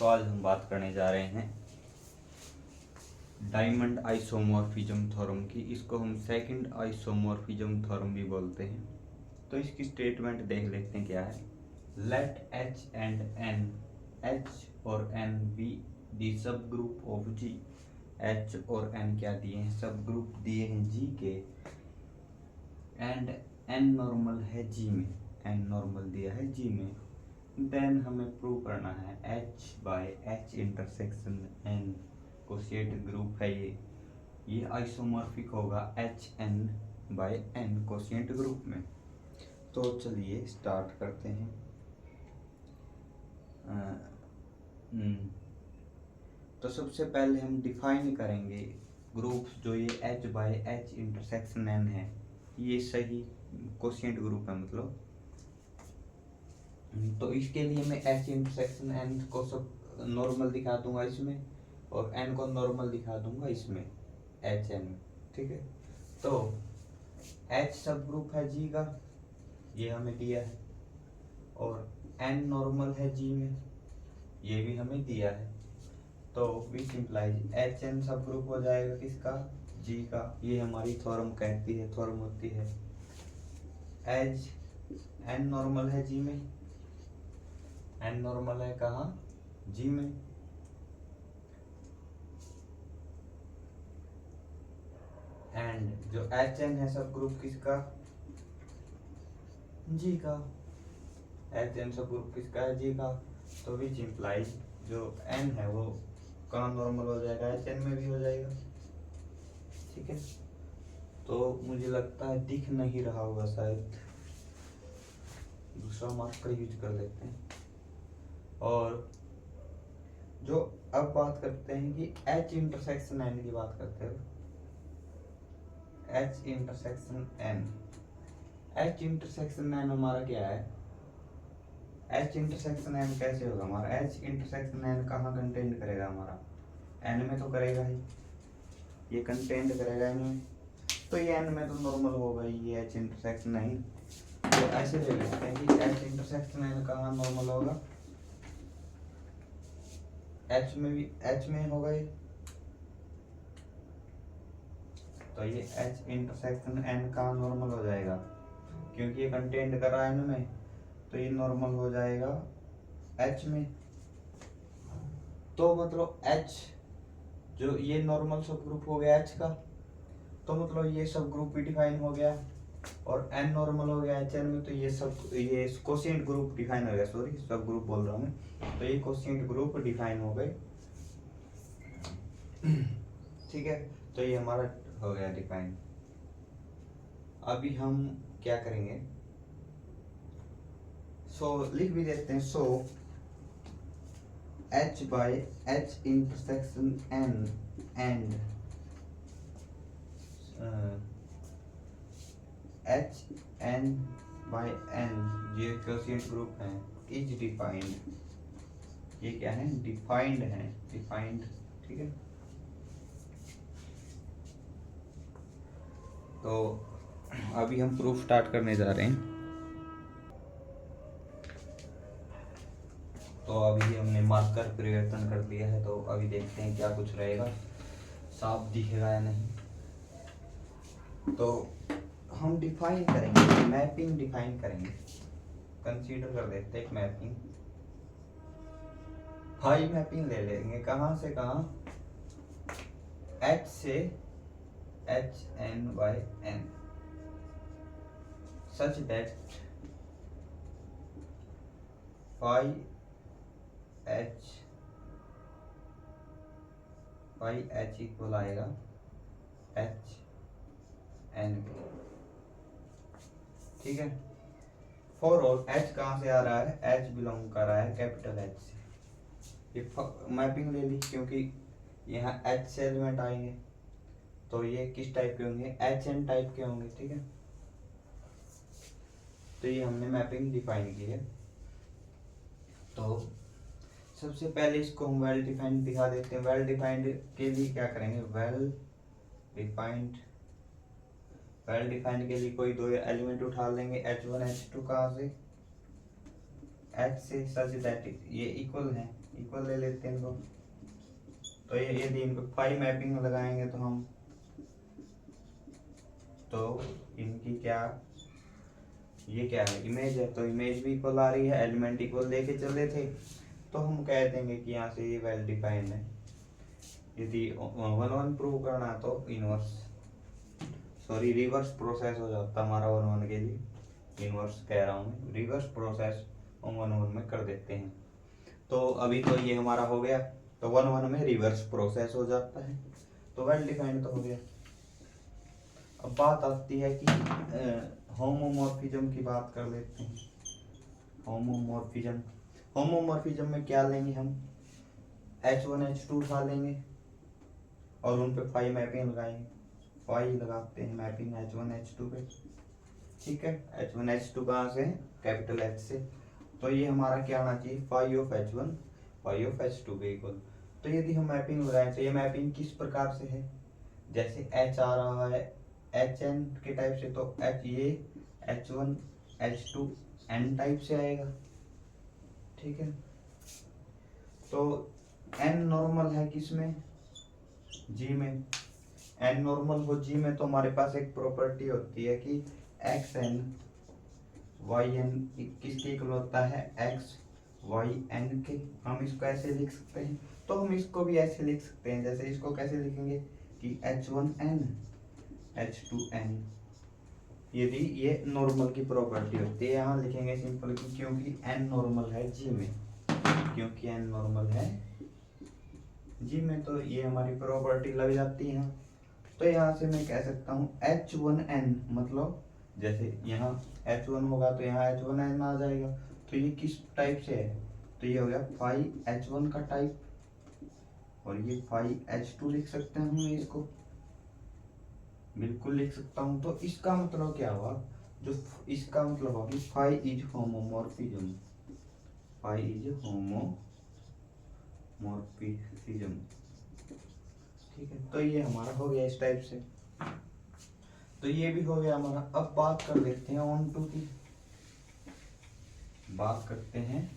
तो आज हम बात करने जा रहे हैं डायमंड आइसोमॉर्फिज्म थ्योरम की। इसको हम सेकंड आइसोमॉर्फिज्म थ्योरम भी बोलते हैं। तो इसकी स्टेटमेंट देख लेते हैं क्या है। Let H and N, H और N be the subgroup of G. H और एन क्या दिए हैं? सब ग्रुप दिए हैं जी के। एंड एन नॉर्मल है जी में, एन नॉर्मल दिया है जी में। देन हमें प्रूव करना है H by H intersection N quotient group है ये आइसोमॉर्फिक होगा H N by N quotient group में। तो चलिए स्टार्ट करते हैं। तो सबसे पहले हम डिफाइन करेंगे ग्रुप जो ये H by H intersection N है, ये सही कोशिएंट ग्रुप है मतलब। तो इसके लिए मैं H इंटरसेक्शन N को सब नॉर्मल दिखा दूंगा इसमें, और N को नॉर्मल दिखा दूंगा इसमें H N में, ठीक है। तो H सब ग्रुप है G का, ये हमें दिया है, और N नॉर्मल है G में, ये भी हमें दिया है। तो विच इम्प्लाइज H N सब ग्रुप हो जाएगा किसका? G का। ये हमारी थ्योरम कहती है, थ्योरम होती है। H N नॉर्मल है G में, N नॉर्मल है कहाँ? G में। एंड जो एच एन है सब ग्रुप किसका? जी का। एच एन सब ग्रुप किसका है? जी का। तो विच इम्प्लाइज जो एन है वो कहाँ नॉर्मल हो जाएगा? एच एन में भी हो जाएगा, ठीक है। तो मुझे लगता है दिख नहीं रहा होगा, शायद दूसरा मार्कर यूज कर लेते हैं। और जो अब बात करते हैं कि एच इंटरसेक्शन एन की बात करते हैं। H intersection N, H intersection N हमारा क्या है? एच इंटरसेक्शन एन कैसे होगा हमारा? एच इंटरसेक्शन एन कहाँ कंटेंट करेगा हमारा? एन में तो करेगा ही, ये कंटेंट करेगा एन में। तो ये एन में तो नॉर्मल होगा ही, ये एच इंटरसेक्शन नहीं। तो ऐसे ले लेते हैं कि एच इंटरसेक्शन एन कहाँ नॉर्मल होगा? एच में भी, एच में होगा ये। तो ये एच इंटरसेक्शन एन कहाँ नॉर्मल हो जाएगा? क्योंकि ये कंटेंट कर रहा है एन में, तो ये नॉर्मल हो जाएगा एच में। तो मतलब एच जो ये नॉर्मल सब ग्रुप हो गया एच का, तो मतलब ये सब ग्रुप भी डिफाइन हो गया, और एन नॉर्मल हो गया एच एन में। तो ये कोशिएंट ग्रुप डिफाइन हो गया, सॉरी सब ग्रुप बोल रहा हूँ मैं। तो ये कोशिएंट ग्रुप डिफाइन हो गए, ठीक है। तो ये हमारा हो गया डिफाइन। अभी हम क्या करेंगे, लिख भी देते हैं। H by H intersection N and H N by N ये कोशिएंट ग्रुप है, इज डिफाइंड। ये क्या है? डिफाइंड है, डिफाइंड, ठीक है। तो अभी हम प्रूफ स्टार्ट करने जा रहे हैं। तो अभी हमने मार्कर परिवर्तन कर दिया है, तो अभी देखते हैं क्या कुछ रहेगा, साफ दिखेगा या नहीं। तो हम डिफाइन करेंगे, मैपिंग डिफाइन करेंगे। कंसीडर कर देते हैं एक मैपिंग, हाई मैपिंग ले लेंगे। कहाँ से कहाँ? H से H N by N such that phi H equal आएगा H N के, ठीक है। फॉर ऑल H कहाँ से आ रहा है? H बिलोंग कर रहा है कैपिटल H से। ये मैपिंग ले ली, क्योंकि यहाँ H से एलिमेंट आएंगे, तो ये किस टाइप के होंगे? एच एन टाइप के होंगे, ठीक है। तो ये हमने मैपिंग डिफाइन की है। तो सबसे पहले इसको हम वेल डिफाइंड दिखा देते हैं। वेल डिफाइंड के लिए क्या करेंगे? वेल डिफाइंड के लिए कोई दो एलिमेंट उठा लेंगे, H1 H2 कहाँ से? एच से सच दैट ये इक्वल है, इक्वल ले लेते हैं इनको। तो ये यदि इनको फाई मैपिंग लगाएंगे तो हम तो इनकी क्या, ये क्या है इमेज है, तो इमेज भी इक्वल आ रही है, एलिमेंट इक्वल लेके चले थे, तो हम कह देंगे कि यहाँ से ये वेल डिफाइंड है। यदि वन वन प्रूव करना है तो इनवर्स सॉरी रिवर्स प्रोसेस हो जाता हमारा वन वन के लिए, इनवर्स कह रहा हूँ मैं, रिवर्स प्रोसेस हम वन वन में कर देते हैं। तो अभी तो ये हमारा हो गया, तो वन वन में रिवर्स प्रोसेस हो जाता है, तो वेल डिफाइंड तो हो गया। अब बात आती है कि होमोमॉर्फिज्म की बात कर लेते हैं। होमोमॉर्फिज्म, होमोमॉर्फिज्म में क्या लेंगे हम, H1 H2 उठा लेंगे और उन पे फाई मैपिंग लगाएंगे, फाई लगाते हैं मैपिंग H1 H2 पे, ठीक है। H1 H2 कहाँ से है, कैपिटल H से, तो ये हमारा क्या आना चाहिए, phi of H1 phi of H2 पे इक्वल। तो यदि हम मैपिंग लगाएं तो ये मैपिंग किस प्रकार से है, जैसे H आ रहा है HN के टाइप से, तो H ये H1 H2 N टाइप से आएगा, ठीक है। तो N नॉर्मल है किसमें, G में, N नॉर्मल हो G में, तो हमारे पास एक प्रॉपर्टी होती है कि XN YN किसके इक्वल होता है, XYN के। हम इसको ऐसे लिख सकते हैं, तो हम इसको भी ऐसे लिख सकते हैं, जैसे इसको कैसे लिखेंगे कि H1N H2N, यदि ये नॉर्मल की प्रॉपर्टी होती है। यहाँ लिखेंगे सिंपल की क्योंकि N नॉर्मल है G में, क्योंकि N नॉर्मल है G में, तो ये हमारी प्रॉपर्टी लग जाती है। तो यहाँ से मैं कह सकता हूँ H1N, मतलब जैसे यहाँ H1 होगा तो यहाँ H1N आ जाएगा, तो ये किस टाइप से है, तो ये हो गया फाई H1 का टाइप, और ये फाई H2 लिख सकते हैं हम इसको, बिल्कुल लिख सकता हूँ। तो इसका मतलब क्या हुआ, जो इसका मतलब हुआ कि phi is homomorphism, phi is homomorphism, ठीक है। तो ये हमारा हो गया इस टाइप से, तो ये भी हो गया हमारा। अब बात कर लेते हैं ऑन टू की, बात करते हैं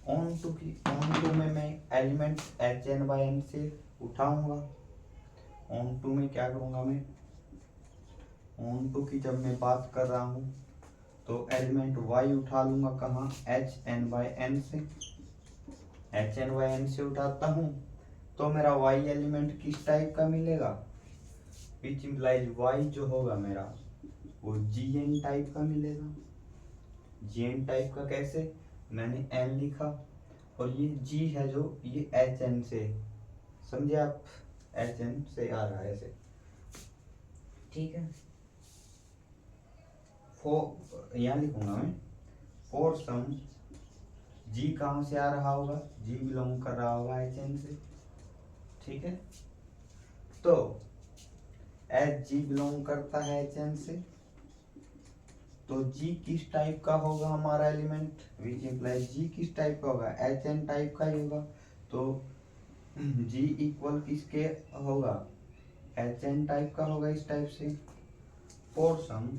ऑन टू की। ऑन टू में मैं एलिमेंट HN/N से उठाऊंगा, ऑन टू में क्या करूंगा मैं, ऑन टू की जब मैं बात कर रहा हूं तो एलिमेंट Y उठा लूंगा, कहाँ, HN/N से, HN/N से उठाता हूं तो मेरा Y एलिमेंट किस टाइप का मिलेगा, विच इम्प्लाइज Y जो होगा मेरा वो GN टाइप का मिलेगा। GN टाइप का कैसे, मैंने N लिखा और ये G है जो ये HN से, समझे आप, HN से आ रहा है ऐसे, ठीक है। यहाँ लिखूंगा मैं फॉर सम G कहाँ से आ रहा होगा, G बिलोंग कर रहा होगा HN से, ठीक है। तो एच G बिलोंग करता है HN से, तो G किस टाइप का होगा हमारा एलिमेंट, विच इम्प्लाइज G किस टाइप का होगा, HN टाइप का ही होगा। तो G इक्वल किसके होगा, HN टाइप का होगा इस टाइप से। फॉर सम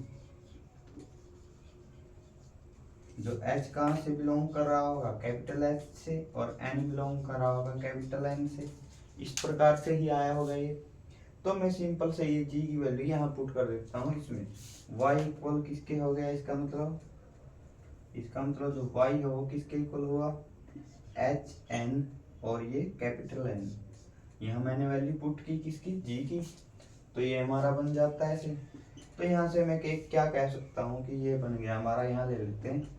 जो H कहाँ से बिलोंग कर रहा होगा, कैपिटल H से, और N बिलोंग कर रहा होगा कैपिटल N से, इस प्रकार से ही आया होगा ये। तो मैं सिंपल से ये G की वैल्यू यहाँ पुट कर देता हूँ इसमें, Y इक्वल किसके हो गया, इसका मतलब जो Y है वो किसके इक्वल हुआ, HN और ये कैपिटल N, यहाँ मैंने वैल्यू पुट की किसकी, G की, तो ये हमारा बन जाता है ऐसे। तो यहाँ से मैं क्या कह सकता हूँ कि ये बन गया हमारा, यहाँ ले लेते हैं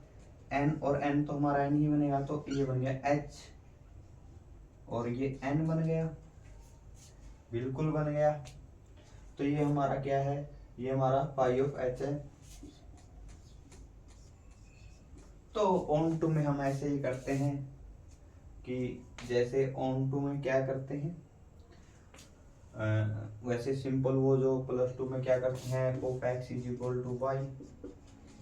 N और N, तो हमारा N ही बनेगा, तो ये बन गया H और ये N बन गया, बिल्कुल बन गया। तो ये हमारा क्या है, ये हमारा फाई ऑफ H है। तो ऑन टू में हम ऐसे ही करते हैं कि जैसे ऑन टू में क्या करते हैं, वैसे सिंपल वो जो +2 में क्या करते हैं, f (x) = y,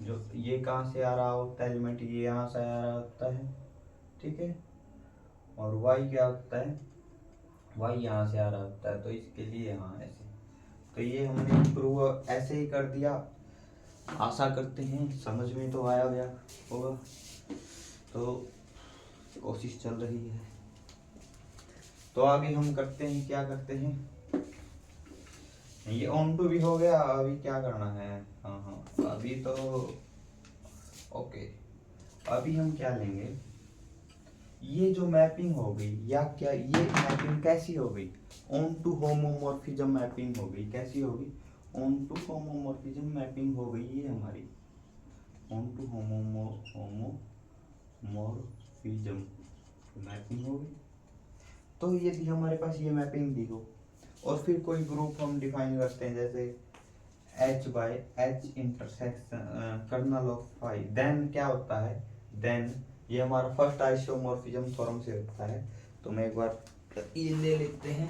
जो ये कहाँ से आ रहा होता है एलिमेंट, ये यहाँ से आ रहा होता है, ठीक है, और y क्या होता है, y यहाँ से आ रहा होता है, तो इसके लिए यहाँ ऐसे। तो ये हमने प्रूव ऐसे ही कर दिया, आशा करते हैं समझ में तो आया गया होगा। तो कोशिश चल रही है। तो आगे हम करते हैं, क्या करते हैं, ये ऑन टू भी हो गया। अभी क्या करना है, हाँ हाँ अभी तो ओके। अभी हम क्या लेंगे, ये जो मैपिंग हो गई, या क्या ये मैपिंग कैसी हो गई, ऑन टू होमोमॉर्फिज्म मैपिंग हो गई। कैसी हो गई, ऑन टू होमोमॉर्फिज्म मैपिंग हो गई ये हमारी, ऑन टू होमोमॉर्फिज्म मैपिंग हो गई। तो यदि हमारे पास ये मैपिंग दी हो और फिर कोई ग्रुप हम डिफाइन करते हैं, जैसे H by H intersection kernel of phi, then क्या होता है, देन ये हमारा फर्स्ट आइसोमॉर्फिज्म थ्योरम से होता है। तो मैं एक बार ये ले लेते हैं।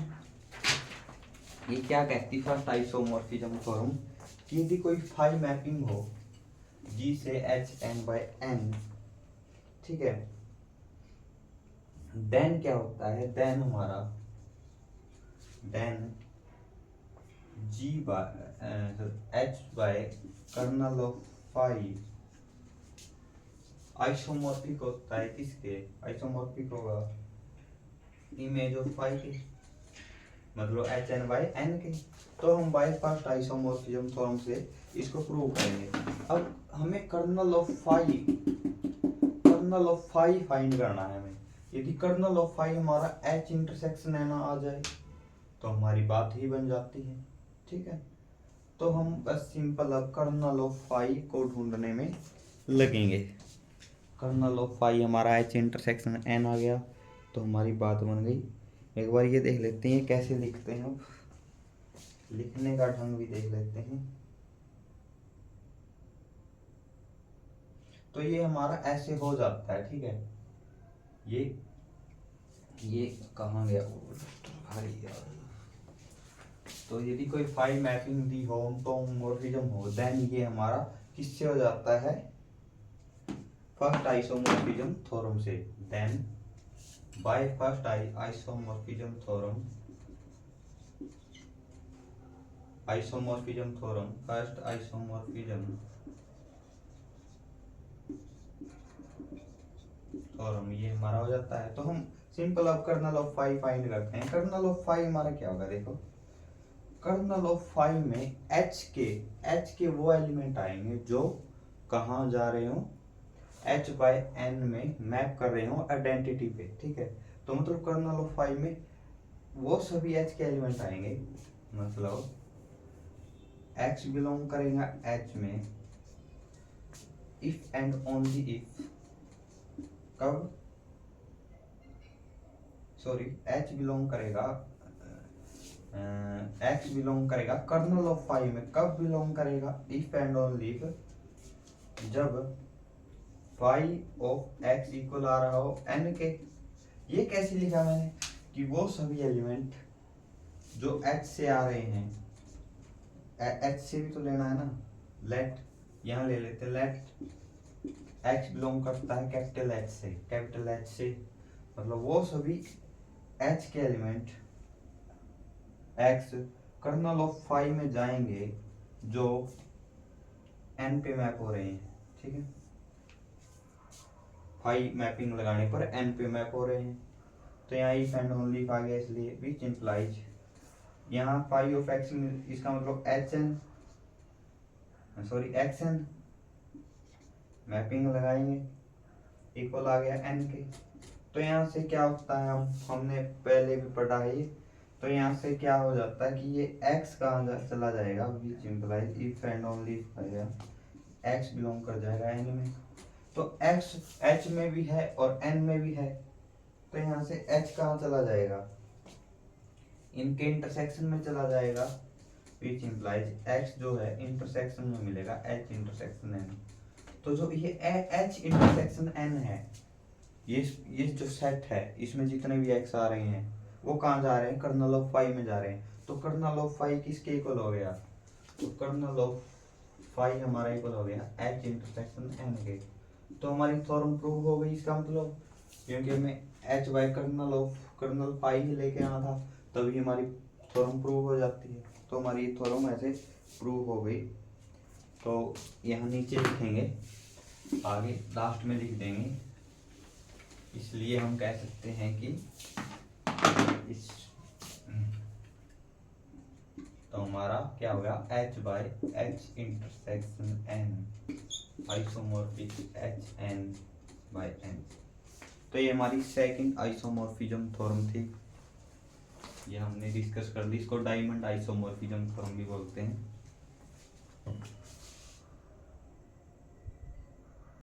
ये क्या कहती, फर्स्ट आइसोमॉर्फिज्म थ्योरम, कि यदि कोई फाई मैपिंग हो G से H n बाय n, ठीक है, देन क्या होता है, देन हमारा then G by H by kernel of phi isomorphic होता है किसके, आइसोमॉर्फिक होगा इमेज ऑफ फाई के, मतलब एच एन बाई एन के। तो हम बाई फर्स्ट आइसोमॉर्फिज्म थ्योरम से इसको प्रूव करेंगे। अब हमें कर्नल ऑफ फाई फाइंड करना है हमें। यदि कर्नल ऑफ फाई हमारा एच इंटरसेक्शन एन आ जाए तो हमारी बात ही बन जाती है, ठीक है। तो हम बस सिंपल अब कर्नल ऑफ फाई को ढूंढने में लगेंगे। कर्नल ऑफ फाई हमारा एच इंटरसेक्शन एन आ गया तो हमारी बात बन गई। एक बार ये देख लेते हैं कैसे लिखते हैं, अब लिखने का ढंग भी देख लेते हैं। तो ये हमारा ऐसे हो जाता है, ठीक है। ये कहाँ गया भाई यार। तो यदि कोई फाई मैपिंग दी हो तो मॉर्फिज्म हो, देन ये हमारा किससे हो जाता है, फर्स्ट आइसोमॉर्फिज्म थ्योरम से। Then by first isomorphism theorem first isomorphism theorem ये हमारा हो जाता है। तो हम सिंपल अब कर्नल ऑफ फाई फाइंड करते हैं। कर्नल ऑफ फाई हमारा क्या होगा, देखो कर्नल ऑफ फाई में एच के वो एलिमेंट आएंगे जो कहाँ जा रहे हो, H बाय एन में मैप कर रहे हो आइडेंटिटी पे, ठीक है। तो मतलब कर्नल ऑफ फाई में वो सभी H के एलिमेंट आएंगे, मतलब X बिलोंग करेगा H में इफ एंड ओनली इफ, कब, सॉरी H बिलोंग करेगा X बिलोंग करेगा कर्नल ऑफ फाई में, कब बिलोंग करेगा, इफ एंड ओनली इफ, जब फाई ऑफ X इक्वल आ रहा हो n के। ये कैसे लिखा मैंने, कि वो सभी एलिमेंट जो H से आ रहे हैं, H से भी तो लेना है ना, लेट यहाँ ले लेते, लेट X बिलोंग करता है कैपिटल H से, मतलब वो सभी H के element X kernel of phi में जाएंगे जो n पे मैप हो रहे हैं, ठीक है। फाई मैपिंग लगाने पर n पे मैप हो रहे हैं। तो यहाँ इफ एंड ओनली आ गया, इसलिए विच इम्प्लाइज यहाँ फाई ऑफ एक्स, इसका मतलब एक्स एन मैपिंग लगाएंगे इक्वल आ गया n के। तो यहाँ से क्या होता है, हमने पहले भी पढ़ा है ये। तो यहाँ से क्या हो जाता है कि ये x कहाँ चला जाएगा, which implies if and only आएगा, x बिलोंग कर जाएगा n में। तो x h में भी है और n में भी है, तो यहाँ से h कहाँ चला जाएगा, इनके इंटरसेक्शन में चला जाएगा, विच इम्प्लाइज x जो है इंटरसेक्शन में मिलेगा h इंटरसेक्शन n। तो जो ये h इंटरसेक्शन n है, ये जो सेट है इसमें जितने भी x आ रहे हैं वो कहाँ जा रहे हैं, कर्नल ऑफ फाई में जा रहे हैं। तो कर्नल ऑफ फाई किसके इक्वल हो गया, तो कर्नल ऑफ फाई हमारा इक्वल हो गया h इंटरसेक्शन n के। तो हमारी थ्योरम प्रूव हो गई, इसका मतलब, क्योंकि हमें h बाय कर्नल फाई ही लेके आना था, तभी हमारी थ्योरम प्रूव हो जाती है। तो हमारी थ्योरम ऐसे प्रूव हो गई। तो यहाँ नीचे लिखेंगे, आगे लास्ट में लिख देंगे इसलिए हम कह सकते हैं कि इस तो हमारा क्या होगा H/H intersection N isomorphic HN/N। तो ये हमारी सेकंड आइसोमॉर्फिज्म थ्योरम थी, ये हमने डिस्कस कर ली। इसको डायमंड आइसोमॉर्फिज्म थ्योरम भी बोलते हैं।